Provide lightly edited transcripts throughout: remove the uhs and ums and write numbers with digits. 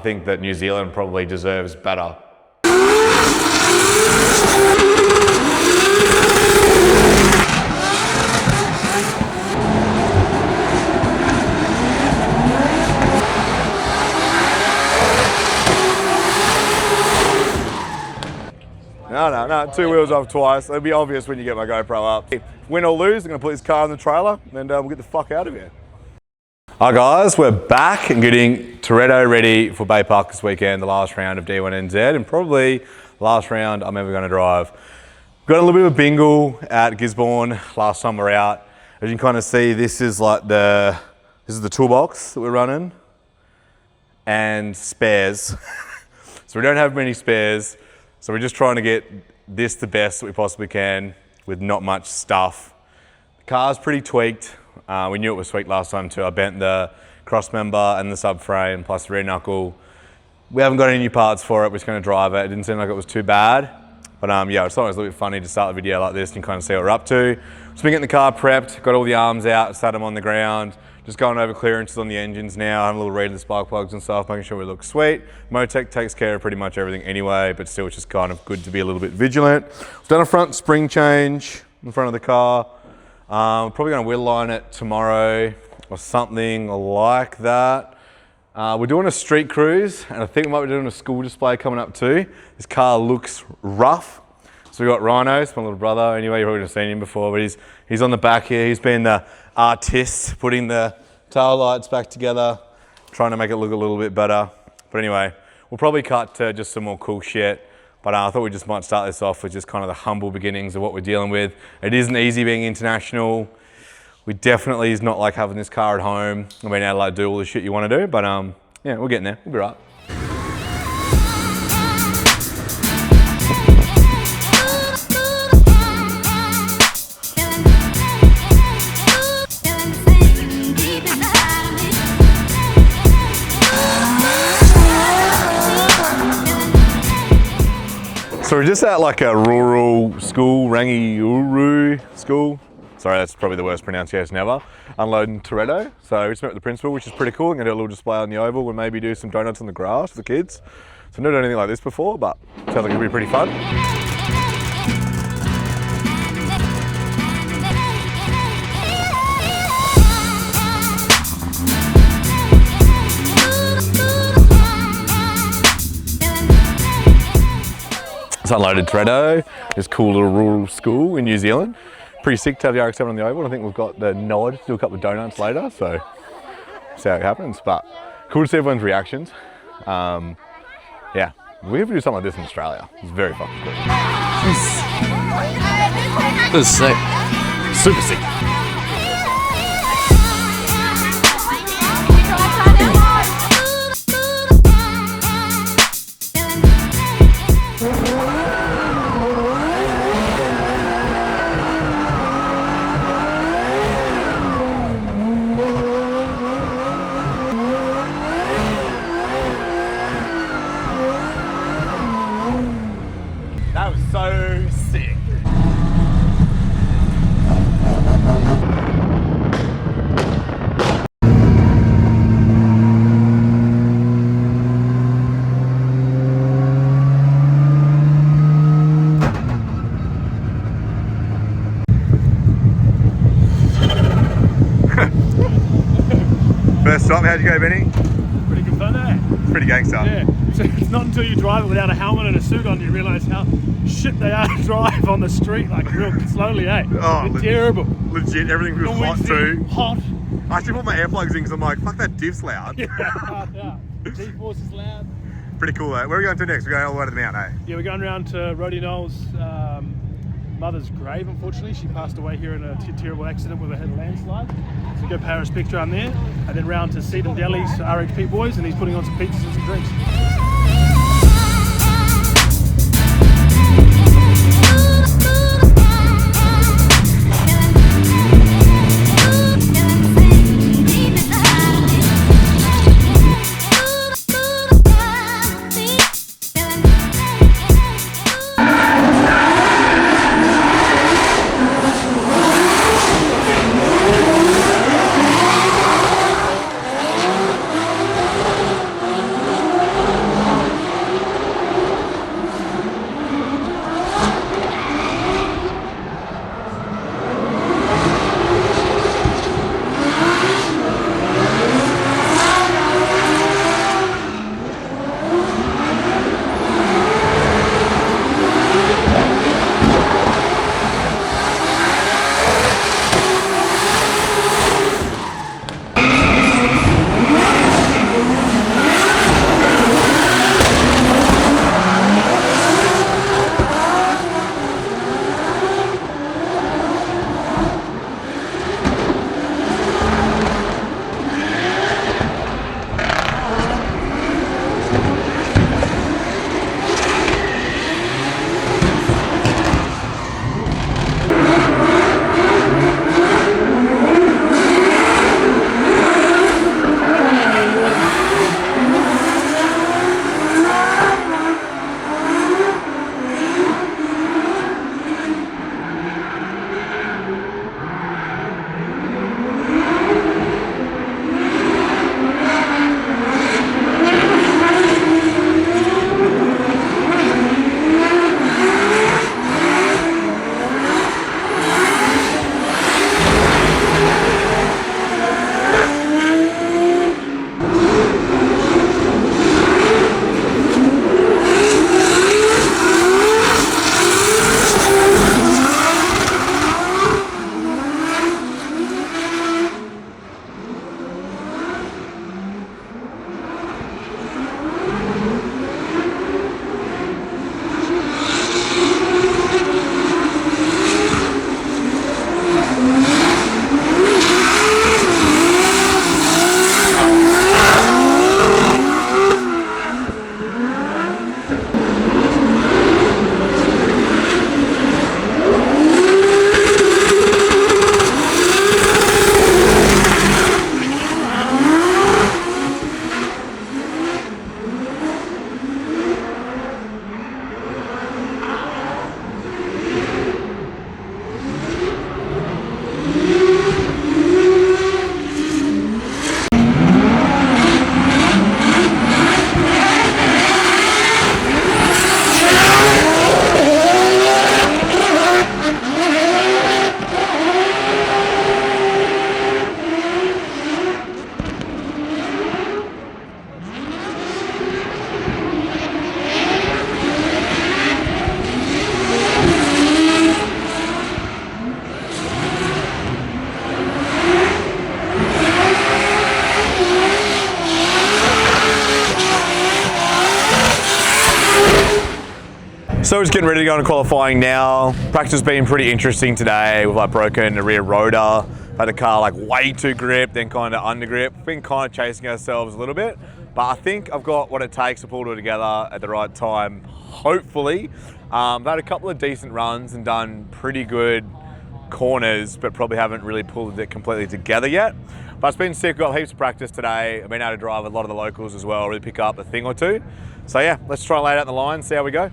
think that New Zealand probably deserves better. No, 2 wheels off twice. It'll be obvious when you get my GoPro up. Win or lose, I'm gonna put this car in the trailer and we'll get the fuck out of here. Hi guys, we're back and getting Toretto ready for Bay Park this weekend, the last round of D1NZ and probably the last round I'm ever gonna drive. Got a little bit of a bingle at Gisborne last time we're out. As you can kind of see, this is the toolbox that we're running and spares. So we don't have many spares. So we're just trying to get this the best that we possibly can with not much stuff. The car's pretty tweaked. We knew it was tweaked last time too. I bent the cross member and the subframe plus the rear knuckle. We haven't got any new parts for it. We're just going to drive it. It didn't seem like it was too bad. But yeah, it's always a little bit funny to start the video like this and kind of see what we're up to. So we're getting the car prepped, got all the arms out, sat them on the ground. Just going over clearances on the engines now, having a little read of the spark plugs and stuff, making sure we look sweet. Motec takes care of pretty much everything anyway, but still it's just kind of good to be a little bit vigilant. We've done a front spring change in front of the car. Probably gonna wheel line it tomorrow or something like that. We're doing a street cruise and I think we might be doing a school display coming up too. This car looks rough. So we got Rhinos, my little brother. Anyway, you've probably seen him before, but he's on the back here. He's been the artist, putting the tail lights back together, trying to make it look a little bit better. But anyway, we'll probably cut to just some more cool shit. But I thought we just might start this off with just kind of the humble beginnings of what we're dealing with. It isn't easy being international. We definitely is not like having this car at home and being able to do all the shit you want to do. But yeah, we're getting there. We'll be right. So we're just at like a rural school, Rangiuru school. Sorry, that's probably the worst pronunciation ever. Unloading Toretto. So we just met with the principal, which is pretty cool. I'm gonna do a little display on the oval. We'll maybe do some donuts on the grass for the kids. So I've never done anything like this before, but sounds like it'll be pretty fun. It's unloaded Toretto, this cool little rural school in New Zealand. Pretty sick to have the RX-7 on the oval. I think we've got the nod to do a couple of donuts later, so see how it happens. But cool to see everyone's reactions. Yeah, we have to do something like this in Australia. It's very fucking cool. This is sick. Super sick. That was so sick. First stop, how'd you go, Benny? Pretty good fun, eh? Pretty gangster. Yeah. So it's not until you drive it without a helmet and a suit on you realise how shit they are to drive on the street, like real slowly, eh? Oh, it's terrible. Legit, everything feels hot too. Hot. I actually put my earplugs in because I'm like, fuck, that diff's loud. Yeah, yeah. G-force is loud. Pretty cool though. Where are we going to next? We're going all the way to the mountain, eh? Yeah, we're going around to Brodie mother's grave, unfortunately. She passed away here in a terrible accident with a landslide. So go pay her respect around there, and then round to Seedham Deli's RHP boys, and he's putting on some pizzas and some drinks. So we're just getting ready to go into qualifying now. Practice has been pretty interesting today. We've like broken the rear rotor, had the car like way too grip, then kind of under grip. Been kind of chasing ourselves a little bit, but I think I've got what it takes to pull it together at the right time, hopefully. I've had a couple of decent runs and done pretty good corners, but probably haven't really pulled it completely together yet. But it's been sick, got heaps of practice today. I've been able to drive with a lot of the locals as well, really pick up a thing or two. So yeah, let's try and lay it out in the line, see how we go.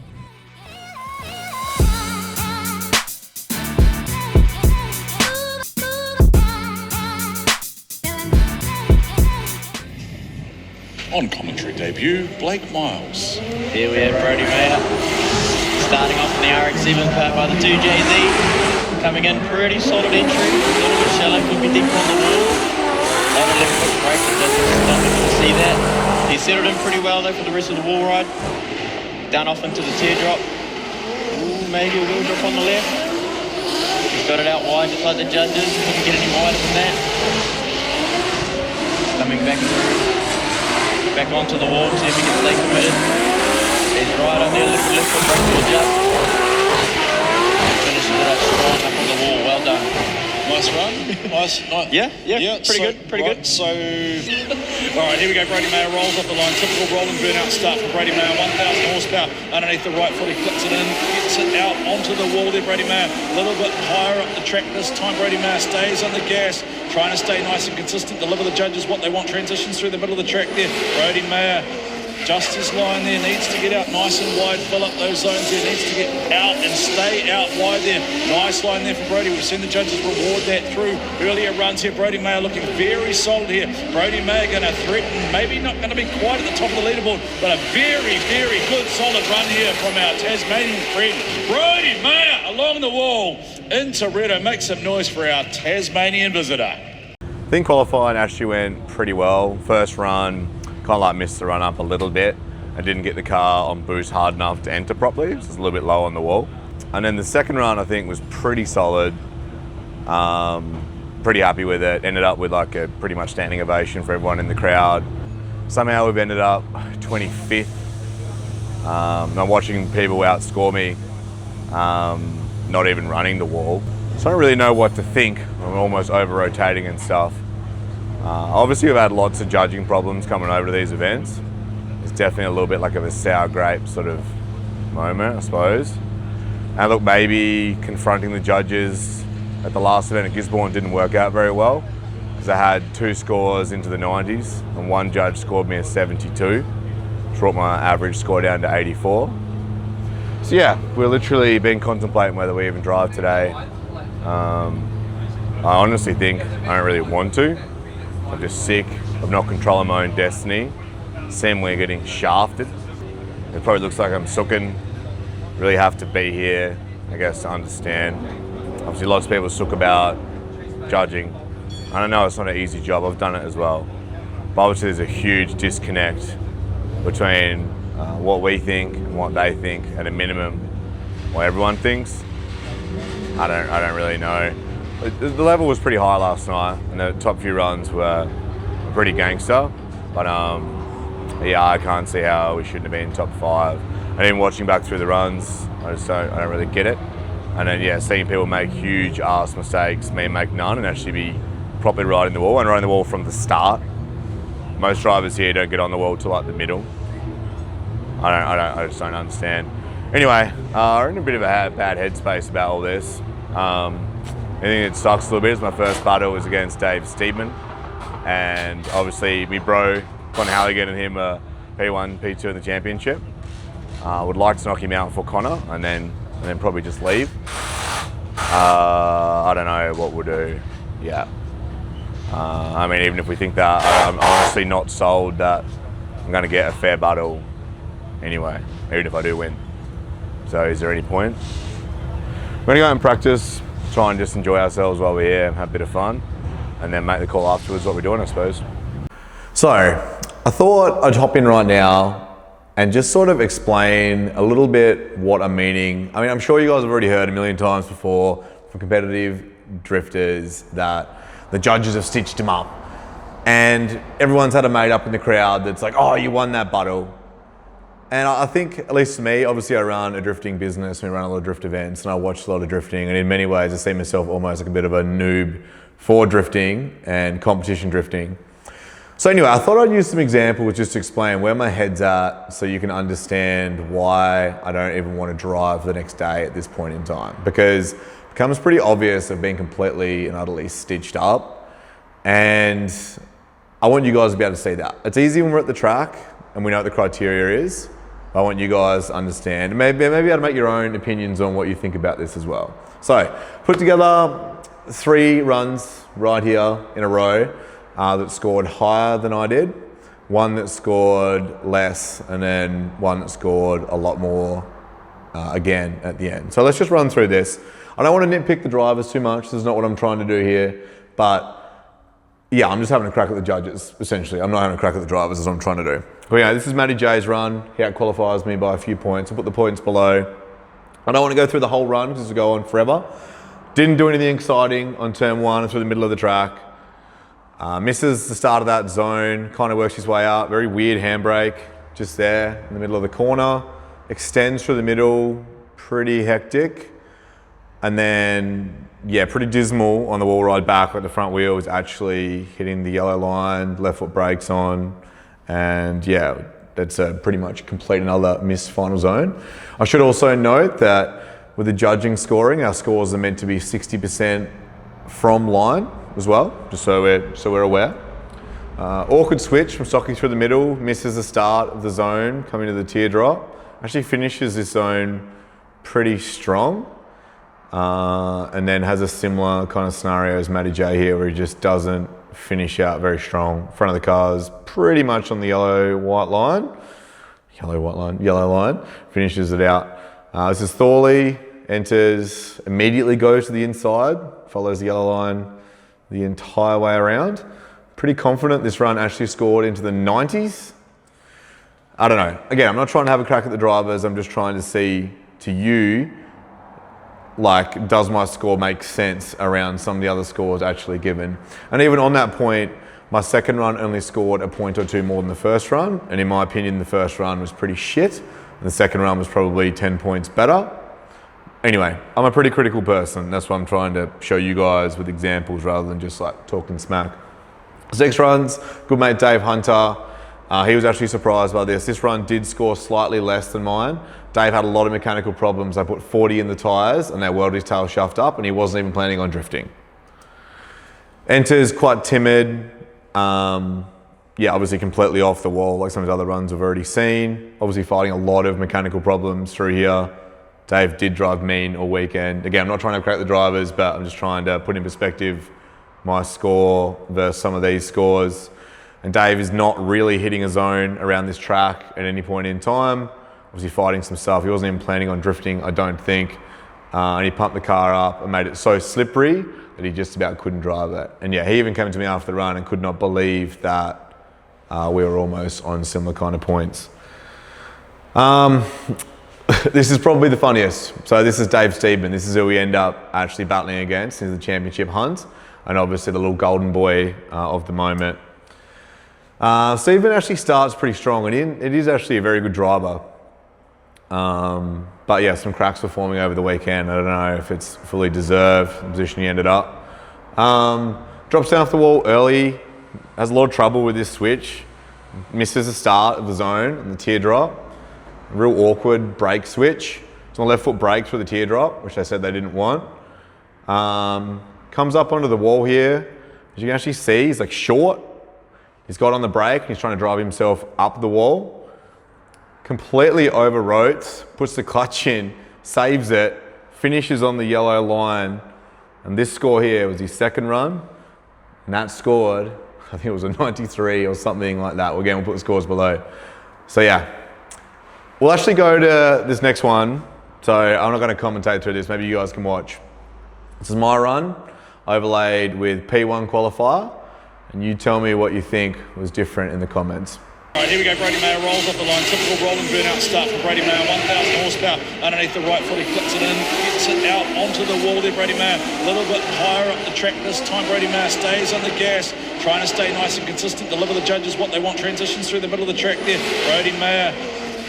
On commentary debut, Blake Miles. Here we have Brodie Maher starting off in the RX-7 powered by the 2JZ. Coming in pretty solid entry, a little bit shallow, could be deep on the wall. A lot of left foot brake, it doesn't stop, you can see that. He settled in pretty well though for the rest of the wall ride. Down off into the teardrop. Ooh, maybe a wheel drop on the left. He's got it out wide just like the judges, couldn't get any wider than that. Coming back through. Back onto the wall, see if he can stay committed. He's right on there, little left foot brake to adjust. Finishes it up strong up on the wall, well done. Nice run. Nice. Yeah, pretty good. So, all right, here we go. Brodie Maher rolls off the line. Typical rolling burnout start for Brodie Maher. 1,000 horsepower underneath the right foot. He flicks it in, gets it out onto the wall there. Brodie Maher a little bit higher up the track this time. Brodie Maher stays on the gas, trying to stay nice and consistent, deliver the judges what they want. Transitions through the middle of the track there. Brodie Maher, just his line there, needs to get out nice and wide, fill up those zones there, needs to get out and stay out wide there. Nice line there for Brodie. We've seen the judges reward that through earlier runs here. Brodie Maher looking very solid here. Brodie Maher going to threaten, maybe not going to be quite at the top of the leaderboard, but a very, very good solid run here from our Tasmanian friend. Brodie Maher along the wall into Redo. Make some noise for our Tasmanian visitor. I think qualifying actually went pretty well. First run, kind of like missed the run up a little bit. I didn't get the car on boost hard enough to enter properly, so it's a little bit low on the wall. And then the second run I think was pretty solid. Pretty happy with it. Ended up with like a pretty much standing ovation for everyone in the crowd. Somehow we've ended up 25th. I'm watching people outscore me, not even running the wall. So I don't really know what to think. I'm almost over rotating and stuff. Obviously we've had lots of judging problems coming over to these events. It's definitely a little bit like of a sour grape sort of moment, I suppose. And look, maybe confronting the judges at the last event at Gisborne didn't work out very well, because I had 2 scores into the 90s and one judge scored me a 72, which brought my average score down to 84. So yeah, we're literally been contemplating whether we even drive today. I honestly think I don't really want to. I'm just sick of not controlling my own destiny, seemingly getting shafted. It probably looks like I'm sooking. Really have to be here, I guess, to understand. Obviously lots of people sook about judging. I don't know, it's not an easy job, I've done it as well. But obviously there's a huge disconnect between what we think and what they think, at a minimum, what everyone thinks. I don't really know. The level was pretty high last night, and the top few runs were pretty gangster. But yeah, I can't see how we shouldn't have been top 5. And even watching back through the runs, I don't really get it. And then yeah, seeing people make huge ass mistakes, me make none, and actually be properly riding the wall and riding the wall from the start. Most drivers here don't get on the wall till like the middle. I just don't understand. Anyway, we're in a bit of a bad headspace about all this. I think it sucks a little bit. It's my first battle was against Dave Steedman, and obviously me bro, Connor Halligan, and him are P1, P2 in the championship. Would like to knock him out for Connor, and then probably just leave. I don't know what we'll do. Yeah. I mean, even if we think that, I'm honestly not sold that I'm going to get a fair battle anyway, even if I do win. So is there any point? We're going to go and practice, try and just enjoy ourselves while we're here, have a bit of fun, and then make the call afterwards what we're doing, I suppose. So I thought I'd hop in right now and just sort of explain a little bit what I'm meaning. I mean, I'm sure you guys have already heard a million times before from competitive drifters that the judges have stitched him up, and everyone's had a mate up in the crowd that's like, oh, you won that battle. And I think, at least to me, obviously I run a drifting business, we run a lot of drift events, and I watch a lot of drifting, and in many ways I see myself almost like a bit of a noob for drifting and competition drifting. So anyway, I thought I'd use some examples just to explain where my head's at so you can understand why I don't even want to drive the next day at this point in time. Because it becomes pretty obvious I've been completely and utterly stitched up, and I want you guys to be able to see that. It's easy when we're at the track and we know what the criteria is. I want you guys to understand, and maybe be able to make your own opinions on what you think about this as well. So, put together 3 runs right here in a row that scored higher than I did, one that scored less, and then one that scored a lot more again at the end. So let's just run through this. I don't want to nitpick the drivers too much, this is not what I'm trying to do here, but yeah, I'm just having a crack at the judges, essentially. I'm not having a crack at the drivers, is what I'm trying to do. But yeah, this is Matty J's run. He out-qualifies me by a few points. I'll put the points below. I don't want to go through the whole run because it'll go on forever. Didn't do anything exciting on turn 1 through the middle of the track. Misses the start of that zone, kind of works his way up. Very weird handbrake, just there in the middle of the corner. Extends through the middle, pretty hectic. And then, yeah, pretty dismal on the wall ride back, like the front wheel is actually hitting the yellow line, left foot brakes on, and yeah, that's a pretty much complete another missed final zone. I should also note that with the judging scoring, our scores are meant to be 60% from line as well, just so we're aware. Awkward switch from Stocky through the middle, misses the start of the zone, coming to the teardrop. Actually finishes this zone pretty strong. And then has a similar kind of scenario as Matty J here, where he just doesn't finish out very strong. Front of the car's pretty much on the yellow line, finishes it out. This is Thorley, enters, immediately goes to the inside, follows the yellow line the entire way around. Pretty confident this run actually scored into the 90s. I don't know. Again, I'm not trying to have a crack at the drivers, I'm just trying to see to you, like, does my score make sense around some of the other scores actually given? And even on that point, my second run only scored a point or 2 more than the first run. And in my opinion, the first run was pretty shit. And the second run was probably 10 points better. Anyway, I'm a pretty critical person. That's why I'm trying to show you guys with examples rather than just like talking smack. 6 runs, good mate Dave Hunter. He was actually surprised by this. This run did score slightly less than mine. Dave had a lot of mechanical problems. I put 40 in the tyres and they welded his tail shaft up and he wasn't even planning on drifting. Enters quite timid. Yeah, obviously completely off the wall like some of his other runs we've already seen. Obviously fighting a lot of mechanical problems through here. Dave did drive mean all weekend. Again, I'm not trying to crack the drivers, but I'm just trying to put in perspective my score versus some of these scores. And Dave is not really hitting a zone around this track at any point in time. Obviously fighting some stuff. He wasn't even planning on drifting, I don't think. And he pumped the car up and made it so slippery that he just about couldn't drive it. And yeah, he even came to me after the run and could not believe that we were almost on similar kind of points. This is probably the funniest. So this is Dave Steedman. This is who we end up actually battling against in the championship hunt. And obviously the little golden boy of the moment. Steedman actually starts pretty strong and it is actually a very good driver. But yeah, some cracks were forming over the weekend. I don't know if it's fully deserved, the position he ended up. Drops down off the wall early, has a lot of trouble with this switch, misses the start of the zone and the teardrop. Real awkward brake switch. It's on left foot brakes with a teardrop, which they said they didn't want. Comes up onto the wall here. As you can actually see, he's like short. He's got on the brake and he's trying to drive himself up the wall. Completely overrotes, puts the clutch in, saves it, finishes on the yellow line. And this score here was his second run. And that scored, I think it was a 93 or something like that. Again, we'll put the scores below. So yeah. We'll actually go to this next one. So I'm not going to commentate through this. Maybe you guys can watch. This is my run, overlaid with P1 qualifier. And you tell me what you think was different in the comments. All right, here we go. Brodie Maher rolls off the line. Typical rolling burnout start for Brodie Maher. 1,000 horsepower underneath the right foot. He flicks it in, gets it out onto the wall there. Brodie Maher a little bit higher up the track this time. Brodie Maher stays on the gas, trying to stay nice and consistent, deliver the judges what they want. Transitions through the middle of the track there. Brodie Maher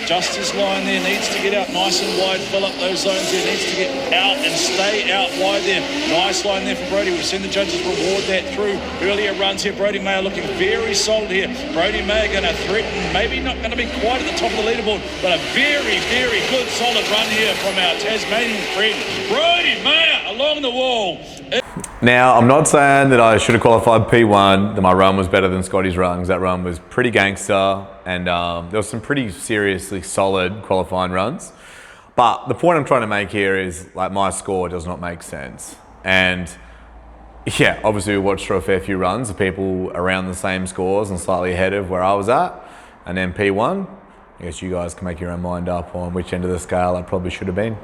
Just his line there, needs to get out nice and wide, fill up those zones there, needs to get out and stay out wide there. Nice line there for Brodie. We've seen the judges reward that through earlier runs here. Brodie Maher looking very solid here. Brodie Maher going to threaten, maybe not going to be quite at the top of the leaderboard, but a very, very good solid run here from our Tasmanian friend, Brodie Maher along the wall. Now, I'm not saying that I should have qualified P1, that my run was better than Scotty's run, because that run was pretty gangster, and there was some pretty seriously solid qualifying runs. But the point I'm trying to make here is, like, my score does not make sense. And yeah, obviously we watched through a fair few runs of people around the same scores and slightly ahead of where I was at. And then P1, I guess you guys can make your own mind up on which end of the scale I probably should have been.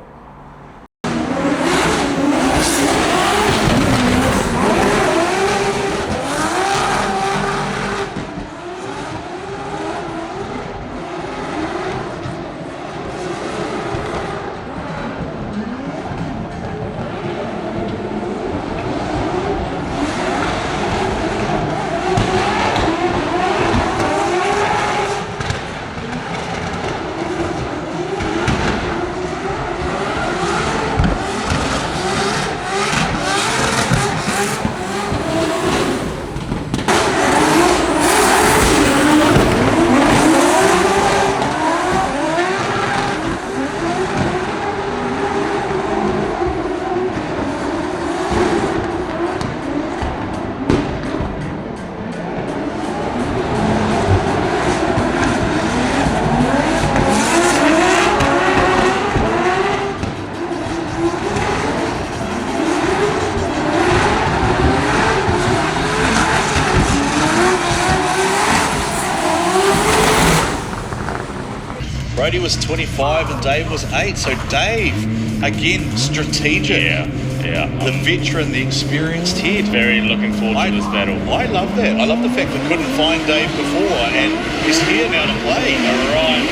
Brodie was 25 and Dave was 8. So Dave, again, strategic. Yeah. The veteran, the experienced head. Very looking forward to this battle. I love that. I love the fact we couldn't find Dave before and he's here now to play. Right,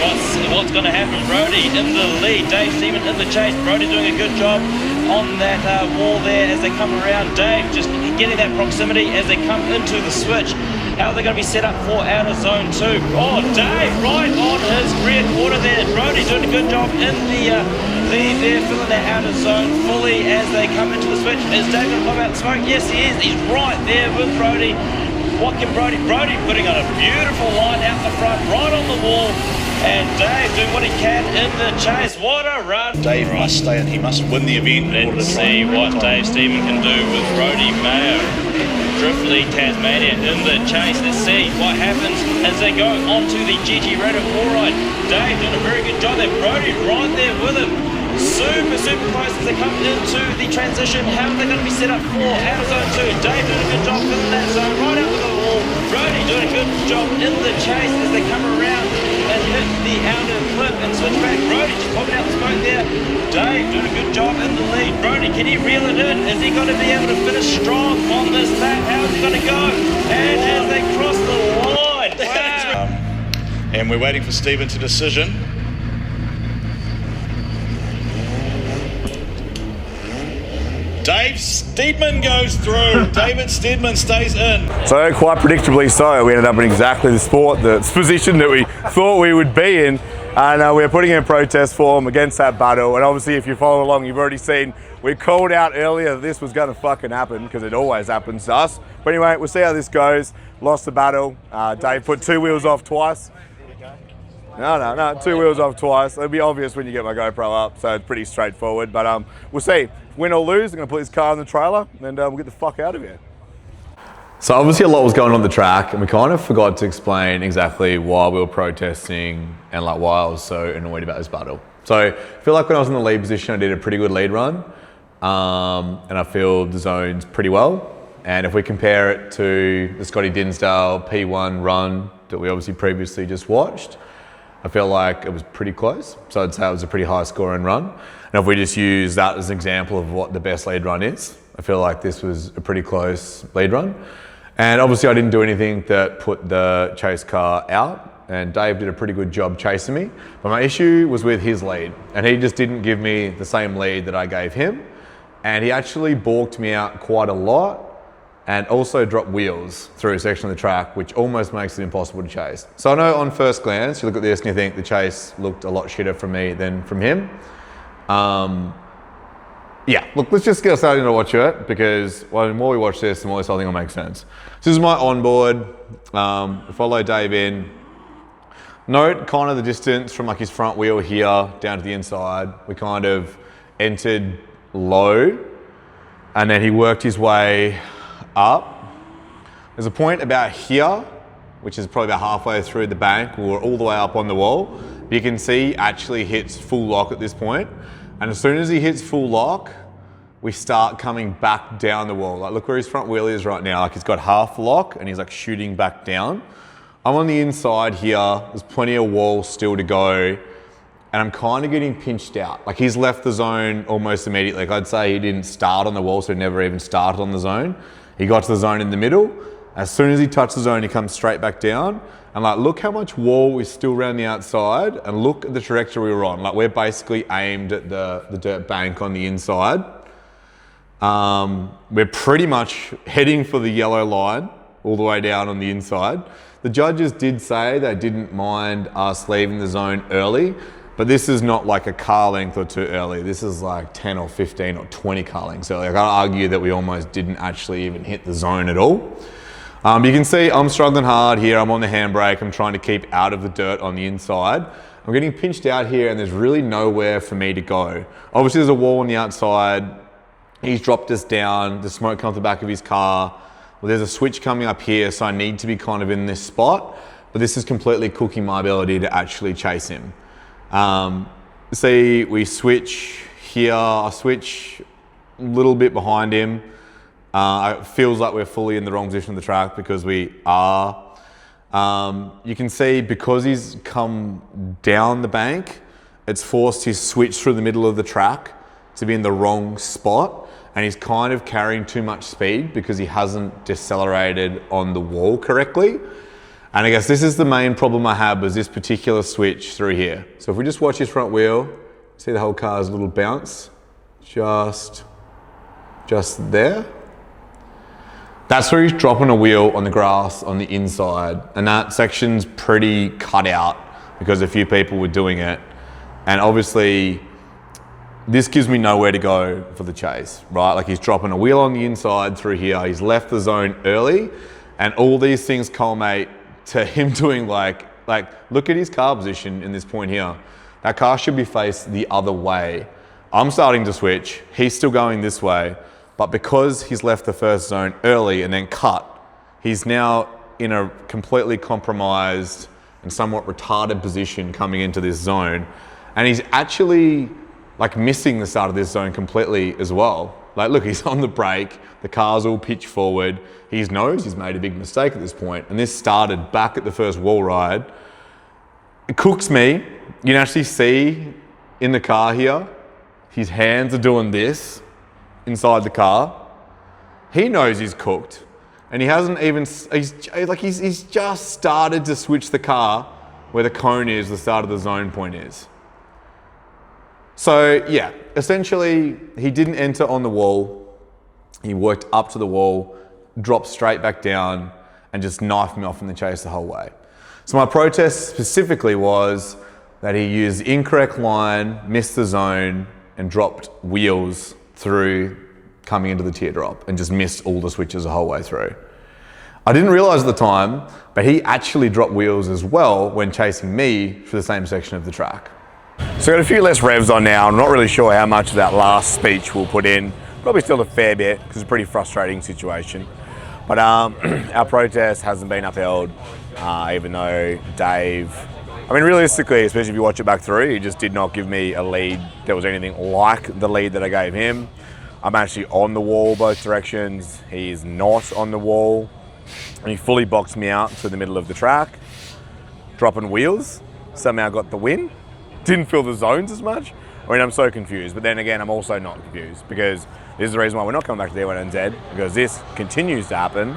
what's going to happen? Brodie in the lead, Dave Seaman in the chase. Brodie doing a good job on that wall there as they come around. Dave just getting that proximity as they come into the switch. How are they going to be set up for out of zone 2? Oh, Dave right on his rear quarter there. Brodie doing a good job in they're filling that out of zone fully as they come into the switch. Is Dave going to pop out the smoke? Yes, he is. He's right there with Brodie. What can Brodie putting on a beautiful line out the front, right on the wall. And Dave doing what he can in the chase. What a run. Dave must stay and he must win the event. Let's see what Dave Steeman can do with Brodie Maher. Drift League Tasmania in the chase. Let's see what happens as they go onto the GG Radar 4-ride. Dave doing a very good job there. Brodie right there with him. Super close as they come into the transition. How are they going to be set up for out of zone 2? Dave doing a good job filling that zone right out with the wall. Brodie doing a good job in the chase as they come around and hit the outer clip and switch back. Brodie just popping out the smoke there. Dave doing a good job in the lead. Brodie, can he reel it in? Is he going to be able to finish strong on this lap? How's he going to go? And as they cross the line. Wow. And we're waiting for Stephen to decision. Dave Steedman goes through. David Steedman stays in. So quite predictably so, we ended up in exactly the position that we thought we would be in. And we're putting in protest form against that battle. And obviously if you follow along, you've already seen, we called out earlier that this was gonna fucking happen because it always happens to us. But anyway, we'll see how this goes. Lost the battle. Dave put 2 wheels off twice. No, 2 wheels off twice. It'll be obvious when you get my GoPro up, so it's pretty straightforward. But we'll see. Win or lose, I'm gonna put this car in the trailer and we'll get the fuck out of here. So obviously a lot was going on the track and we kind of forgot to explain exactly why we were protesting and like why I was so annoyed about this battle. So I feel like when I was in the lead position, I did a pretty good lead run and I filled the zones pretty well. And if we compare it to the Scotty Dinsdale P1 run that we obviously previously just watched, I feel like it was pretty close. So I'd say it was a pretty high scoring run. And if we just use that as an example of what the best lead run is, I feel like this was a pretty close lead run. And obviously I didn't do anything that put the chase car out, and Dave did a pretty good job chasing me. But my issue was with his lead, and he just didn't give me the same lead that I gave him. And he actually balked me out quite a lot. and also drop wheels through a section of the track, which almost makes it impossible to chase. So I know on first glance, you look at this and you think the chase looked a lot shitter from me than from him. Yeah, look, let's just get started to watch it, because the more we watch this, the more this whole thing will make sense. So this is my onboard. Follow Dave in. Note kind of the distance from like his front wheel here down to the inside. We kind of entered low, and then he worked his way up. There's a point about here, which is probably about halfway through the bank. We're all the way up on the wall. You can see he actually hits full lock at this point. And as soon as he hits full lock, we start coming back down the wall. Like, look where his front wheel is right now. Like, he's got half lock and he's like shooting back down. I'm on the inside here. There's plenty of wall still to go. And I'm kind of getting pinched out. Like, he's left the zone almost immediately. Like, I'd say he didn't start on the wall, so he never even started on the zone. He got to the zone in the middle. As soon as he touched the zone, he comes straight back down. And like, look how much wall is still around the outside, and look at the trajectory we're on. Like, we're basically aimed at the dirt bank on the inside. We're pretty much heading for the yellow line all the way down on the inside. The judges did say they didn't mind us leaving the zone early, but this is not like a car length or two early. This is like 10 or 15 or 20 car lengths early. I gotta argue that we almost didn't actually even hit the zone at all. You can see I'm struggling hard here. I'm on the handbrake. I'm trying to keep out of the dirt on the inside. I'm getting pinched out here, and there's really nowhere for me to go. Obviously, there's a wall on the outside. He's dropped us down. The smoke comes to the back of his car. Well, there's a switch coming up here, so I need to be kind of in this spot. But this is completely cooking my ability to actually chase him. See, we switch here. I switch a little bit behind him. It feels like we're fully in the wrong position of the track, because we are. You can see, because he's come down the bank, it's forced his switch through the middle of the track to be in the wrong spot, and he's kind of carrying too much speed because he hasn't decelerated on the wall correctly. And I guess this is the main problem I have, was this particular switch through here. So if we just watch his front wheel, see the whole car's little bounce, just there. That's where he's dropping a wheel on the grass on the inside, and that section's pretty cut out because a few people were doing it. And obviously, this gives me nowhere to go for the chase, right? Like, he's dropping a wheel on the inside through here. He's left the zone early, and all these things culminate to him doing like look at his car position in this point here. That car should be faced the other way. I'm starting to switch. He's still going this way. But because he's left the first zone early and then cut, he's now in a completely compromised and somewhat retarded position coming into this zone. And he's actually like missing the start of this zone completely as well. Like, look, he's on the brake, the car's all pitched forward. He knows he's made a big mistake at this point. And this started back at the first wall ride. It cooks me. You can actually see in the car here, his hands are doing this inside the car. He knows he's cooked, and he hasn't even, he's just started to switch the car where the cone is, the start of the zone point is. So yeah, essentially he didn't enter on the wall. He worked up to the wall, dropped straight back down, and just knifed me off in the chase the whole way. So my protest specifically was that he used the incorrect line, missed the zone, and dropped wheels through coming into the teardrop, and just missed all the switches the whole way through. I didn't realize at the time, but he actually dropped wheels as well when chasing me for the same section of the track. So got a few less revs on now. I'm not really sure how much of that last speech we'll put in. Probably still a fair bit, because it's a pretty frustrating situation. But our protest hasn't been upheld, even though Dave, I mean, realistically, especially if you watch it back through, he just did not give me a lead that was anything like the lead that I gave him. I'm actually on the wall both directions. He is not on the wall. And he fully boxed me out to the middle of the track, dropping wheels. Somehow got the win. Didn't feel the zones as much. I mean, I'm so confused. But then again, I'm also not confused, because this is the reason why we're not coming back to D1NZ, because this continues to happen.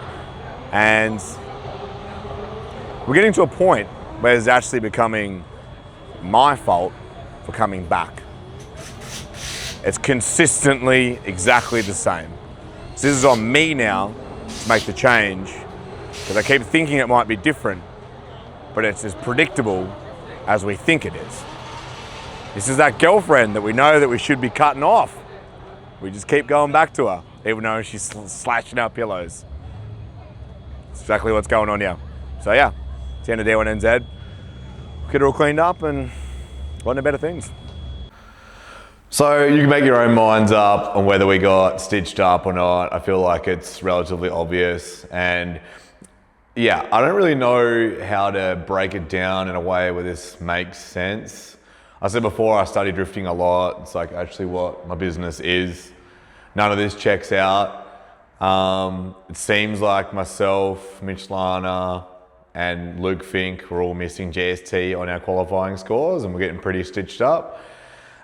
And we're getting to a point where it's actually becoming my fault for coming back. It's consistently exactly the same. So this is on me now to make the change, because I keep thinking it might be different, but it's as predictable as we think it is. This is that girlfriend that we know that we should be cutting off. We just keep going back to her, even though she's slashing our pillows. That's exactly what's going on here. So yeah, it's the end of D1NZ. Get it all cleaned up and on to better things. So you can make your own minds up on whether we got stitched up or not. I feel like it's relatively obvious, and yeah, I don't really know how to break it down in a way where this makes sense. I said before, I study drifting a lot. It's like actually what my business is. None of this checks out. It seems like myself, Mitch Lana, and Luke Fink were all missing GST on our qualifying scores, and we're getting pretty stitched up.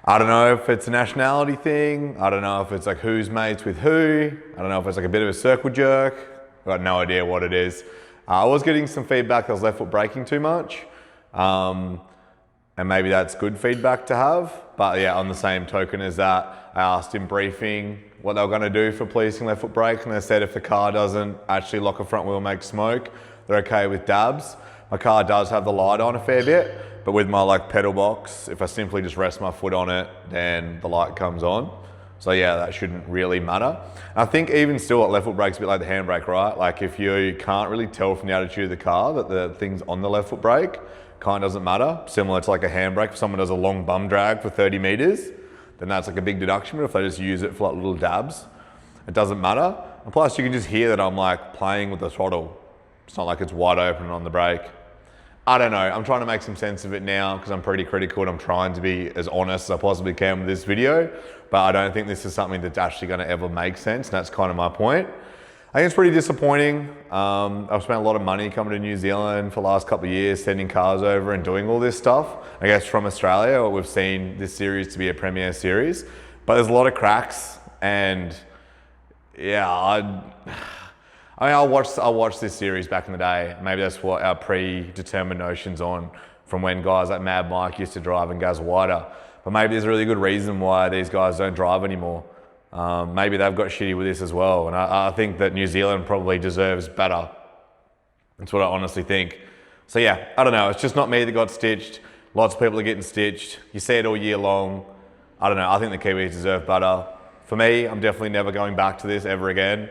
I don't know if it's a nationality thing. I don't know if it's like who's mates with who. I don't know if it's like a bit of a circle jerk. I've got no idea what it is. I was getting some feedback that I was left foot braking too much. And maybe that's good feedback to have. But yeah, on the same token as that, I asked in briefing what they were going to do for policing left foot brake, and they said if the car doesn't actually lock a front wheel, make smoke, they're okay with dabs. My car does have the light on a fair bit, but with my like pedal box, if I simply just rest my foot on it, then the light comes on. So yeah, that shouldn't really matter. I think even still, at left foot brake's a bit like the handbrake, right? Like if you can't really tell from the attitude of the car that the thing's on the left foot brake, kind of doesn't matter. Similar to like a handbrake, if someone does a long bum drag for 30 meters, then that's like a big deduction. But if they just use it for like little dabs, it doesn't matter. And plus you can just hear that I'm like playing with the throttle. It's not like it's wide open on the brake. I don't know, I'm trying to make some sense of it now because I'm pretty critical and I'm trying to be as honest as I possibly can with this video, but I don't think this is something that's actually gonna ever make sense, and that's kind of my point. I think it's pretty disappointing. I've spent a lot of money coming to New Zealand for the last couple of years, sending cars over and doing all this stuff. I guess from Australia, we've seen this series to be a premier series, but there's a lot of cracks, and yeah, I'll watch this series back in the day. Maybe that's what our predetermined notions on from when guys like Mad Mike used to drive and Gaz Wider. But maybe there's a really good reason why these guys don't drive anymore. Maybe they've got shitty with this as well. And I think that New Zealand probably deserves better. That's what I honestly think. So yeah, I don't know. It's just not me that got stitched. Lots of people are getting stitched. You see it all year long. I don't know. I think the Kiwis deserve better. For me, I'm definitely never going back to this ever again.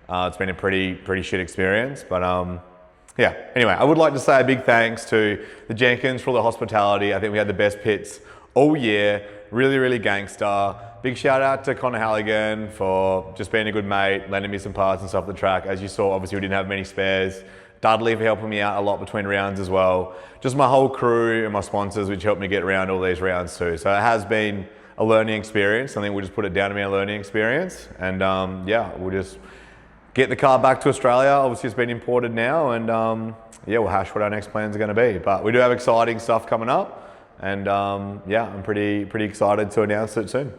It's been a pretty shit experience, but yeah. Anyway, I would like to say a big thanks to the Jenkins for all the hospitality. I think we had the best pits all year. Really gangster. Big shout out to Connor Halligan for just being a good mate, lending me some parts and stuff at the track. As you saw, obviously we didn't have many spares. Dudley for helping me out a lot between rounds as well. Just my whole crew and my sponsors, which helped me get around all these rounds too. So it has been a learning experience. I think we'll just put it down to me a learning experience, and yeah, we'll just get the car back to Australia. Obviously it's been imported now, and yeah, we'll hash what our next plans are going to be. But we do have exciting stuff coming up, and yeah, I'm pretty excited to announce it soon.